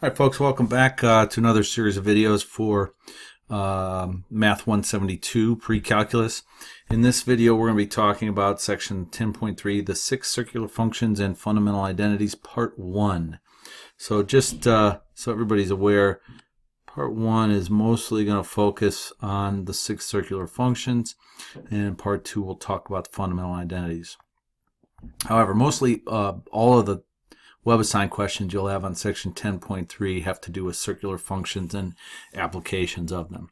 All right, folks, welcome back to another series of videos for Math 172 Pre-Calculus. In this video, we're going to be talking about section 10.3, the six circular functions and fundamental identities, part 1. So just so everybody's aware, part 1 is mostly going to focus on the six circular functions, and in part 2, we'll talk about the fundamental identities. However, mostly all of the WebAssign questions you'll have on section 10.3 have to do with circular functions and applications of them.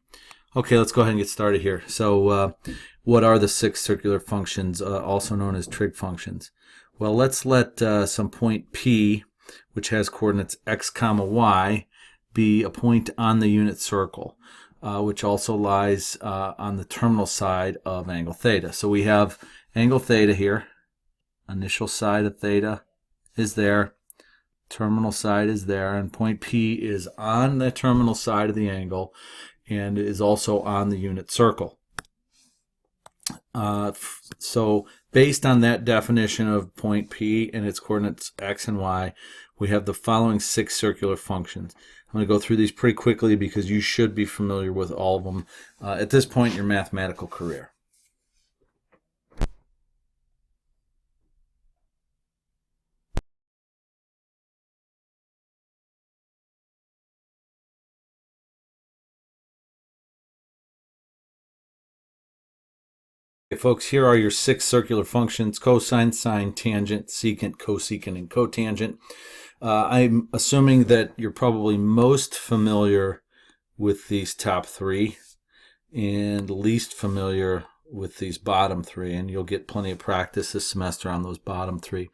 Okay, let's go ahead and get started here. So what are the six circular functions, also known as trig functions? Well, let's let some point P, which has coordinates x comma y, be a point on the unit circle, which also lies on the terminal side of angle theta. So we have angle theta here, initial side of theta is there, terminal side is there, and point P is on the terminal side of the angle and is also on the unit circle. So based on that definition of point P and its coordinates x and y, we have the following six circular functions. I'm going to go through these pretty quickly because you should be familiar with all of them at this point in your mathematical career. Okay, folks, here are your six circular functions: cosine, sine, tangent, secant, cosecant, and cotangent. I'm assuming that you're probably most familiar with these top three and least familiar with these bottom three, and you'll get plenty of practice this semester on those bottom three.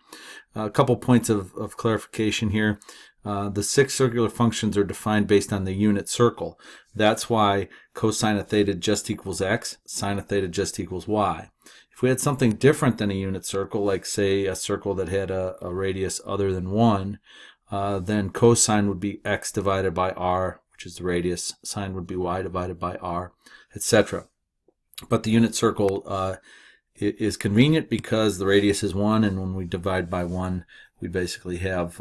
A couple points of clarification here. The six circular functions are defined based on the unit circle. That's why cosine of theta just equals x, sine of theta just equals y. If we had something different than a unit circle, like say a circle that had a radius other than 1, then cosine would be x divided by r, which is the radius. Sine would be y divided by r, etc. But the unit circle is convenient because the radius is 1, and when we divide by 1, we basically have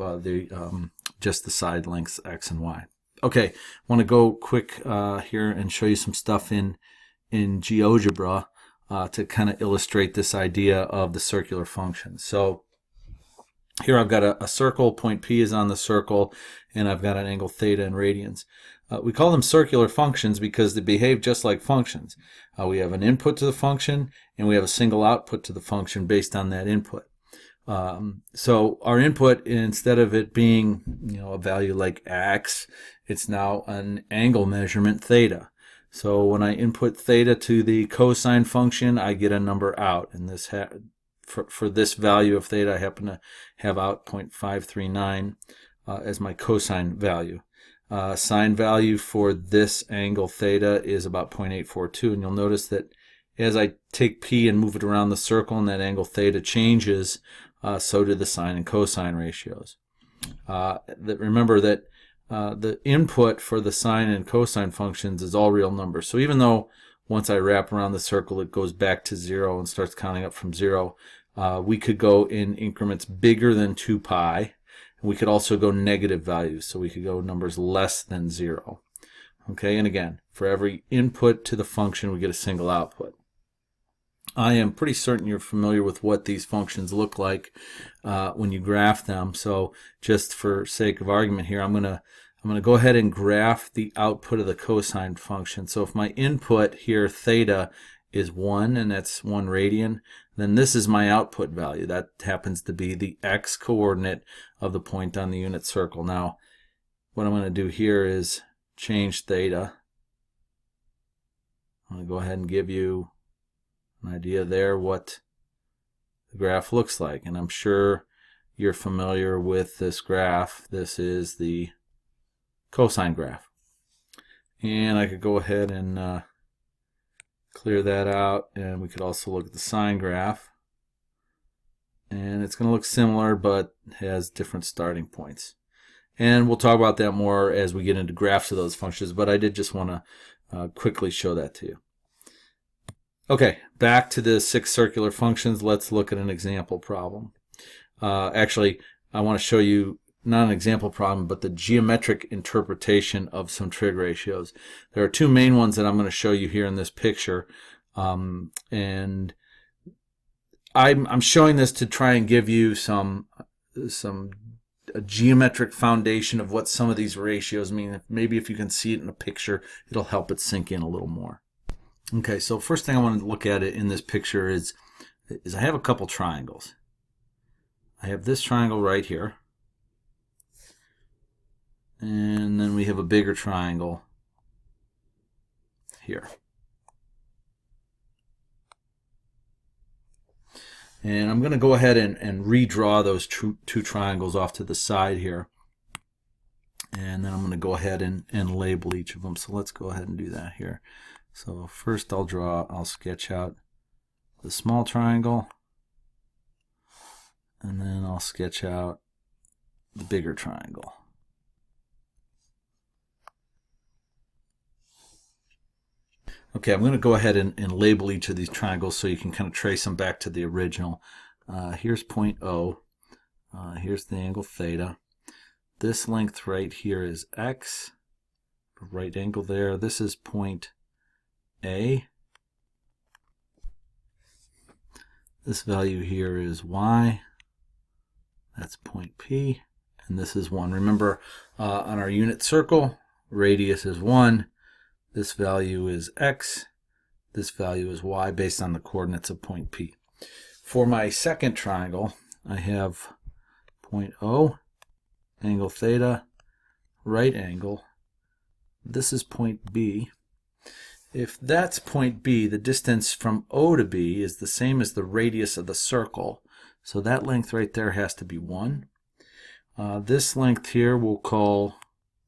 just the side lengths x and y. Okay, I want to go quick here and show you some stuff in GeoGebra to kind of illustrate this idea of the circular function. So here I've got a circle, point P is on the circle, and I've got an angle theta in radians. We call them circular functions because they behave just like functions. We have an input to the function, and we have a single output to the function based on that input. So our input, instead of it being a value like x, it's now an angle measurement theta. So when I input theta to the cosine function, I get a number out, and this for this value of theta, I happen to have out 0.539 as my cosine value. Sine value for this angle theta is about 0.842, and you'll notice that as I take P and move it around the circle and that angle theta changes, so do the sine and cosine ratios. Remember that the input for the sine and cosine functions is all real numbers. So even though once I wrap around the circle it goes back to 0 and starts counting up from 0, we could go in increments bigger than 2 pi. We could also go negative values, so we could go numbers less than 0. Okay, and again, for every input to the function, we get a single output. I am pretty certain you're familiar with what these functions look like when you graph them. So just for sake of argument here, I'm going to go ahead and graph the output of the cosine function. So if my input here, theta, is 1, and that's 1 radian, then this is my output value. That happens to be the x coordinate of the point on the unit circle. Now, what I'm going to do here is change theta. I'm going to go ahead and give you an idea there what the graph looks like, and I'm sure you're familiar with this graph. This is the cosine graph, and I could go ahead and clear that out, and we could also look at the sine graph, and it's going to look similar but has different starting points, and we'll talk about that more as we get into graphs of those functions, but I did just want to quickly show that to you. Okay, back to the six circular functions. Let's look at an example problem. Actually, I want to show you not an example problem, but the geometric interpretation of some trig ratios. There are two main ones that I'm going to show you here in this picture, and I'm showing this to try and give you a geometric foundation of what some of these ratios mean. Maybe if you can see it in a picture, it'll help it sink in a little more. Okay, so first thing I want to look at it in this picture is I have a couple triangles. I have this triangle right here, and then we have a bigger triangle here. And I'm going to go ahead and redraw those two triangles off to the side here. And then I'm going to go ahead and label each of them. So let's go ahead and do that here. So first I'll sketch out the small triangle. And then I'll sketch out the bigger triangle. Okay, I'm going to go ahead and label each of these triangles so you can kind of trace them back to the original. Here's point O. Here's the angle theta. This length right here is x. Right angle there. This is point A. This value here is y. That's point P. And this is 1. Remember, on our unit circle, radius is 1. This value is x, this value is y based on the coordinates of point P. For my second triangle, I have point O, angle theta, right angle. This is point B. If that's point B, the distance from O to B is the same as the radius of the circle. So that length right there has to be 1. This length here we'll call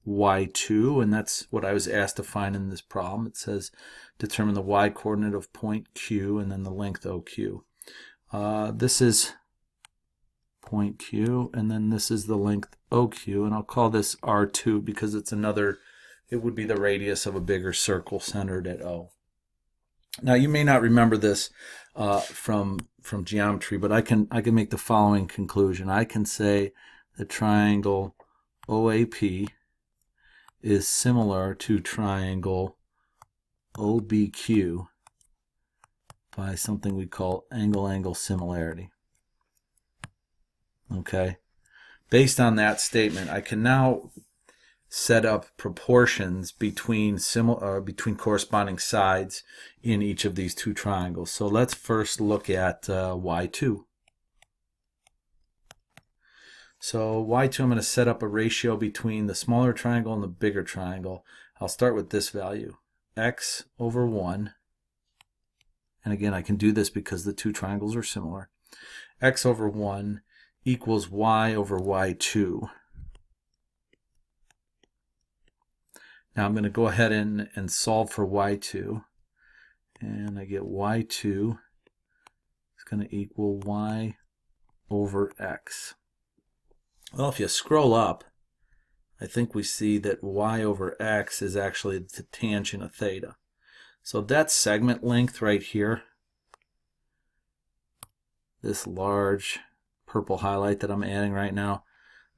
y2, and that's what I was asked to find in this problem. It says determine the y coordinate of point Q and then the length OQ. This is point Q, and then this is the length OQ, and I'll call this R2 because it would be the radius of a bigger circle centered at O. Now you may not remember this from geometry, but I can make the following conclusion. I can say the triangle OAP is similar to triangle OBQ by something we call angle-angle similarity. Okay? Based on that statement, I can now set up proportions between corresponding sides in each of these two triangles. So let's first look at y2. So y2, I'm going to set up a ratio between the smaller triangle and the bigger triangle. I'll start with this value, x over 1. And again, I can do this because the two triangles are similar. X over 1 equals y over y2. Now I'm going to go ahead and solve for y2. And I get y2 is going to equal y over x. Well, if you scroll up, I think we see that y over x is actually the tangent of theta. So that segment length right here, this large purple highlight that I'm adding right now,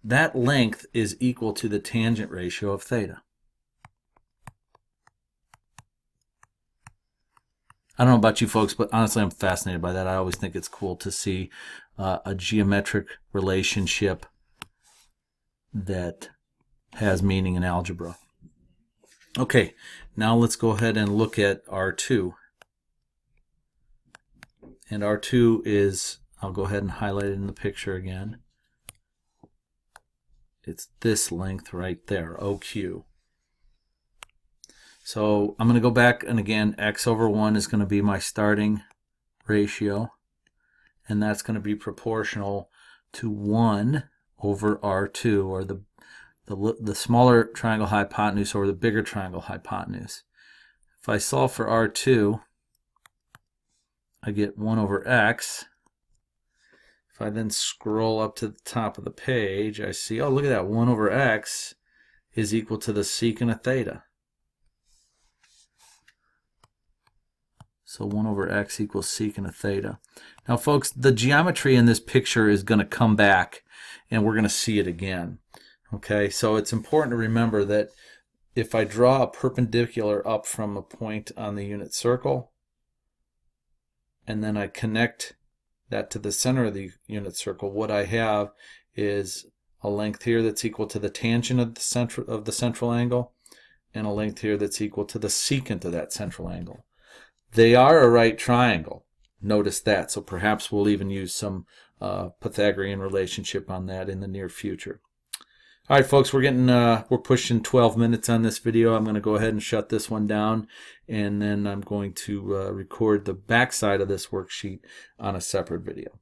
that length is equal to the tangent ratio of theta. I don't know about you folks, but honestly I'm fascinated by that. I always think it's cool to see a geometric relationship that has meaning in algebra. Okay, now let's go ahead and look at R2. And R2 is, I'll go ahead and highlight it in the picture again. It's this length right there, OQ. So I'm going to go back, and again, x over 1 is going to be my starting ratio, and that's going to be proportional to 1 over R2, or the smaller triangle hypotenuse over the bigger triangle hypotenuse. If I solve for R2, I get 1 over x. If I then scroll up to the top of the page, I see, oh, look at that, 1 over x is equal to the secant of theta. So 1 over x equals secant of theta. Now, folks, the geometry in this picture is going to come back, and we're going to see it again. Okay, so it's important to remember that if I draw a perpendicular up from a point on the unit circle, and then I connect that to the center of the unit circle, what I have is a length here that's equal to the tangent of the central angle, and a length here that's equal to the secant of that central angle. They are a right triangle. Notice that. So perhaps we'll even use some Pythagorean relationship on that in the near future. All right, folks, we're pushing 12 minutes on this video. I'm going to go ahead and shut this one down, and then I'm going to record the back side of this worksheet on a separate video.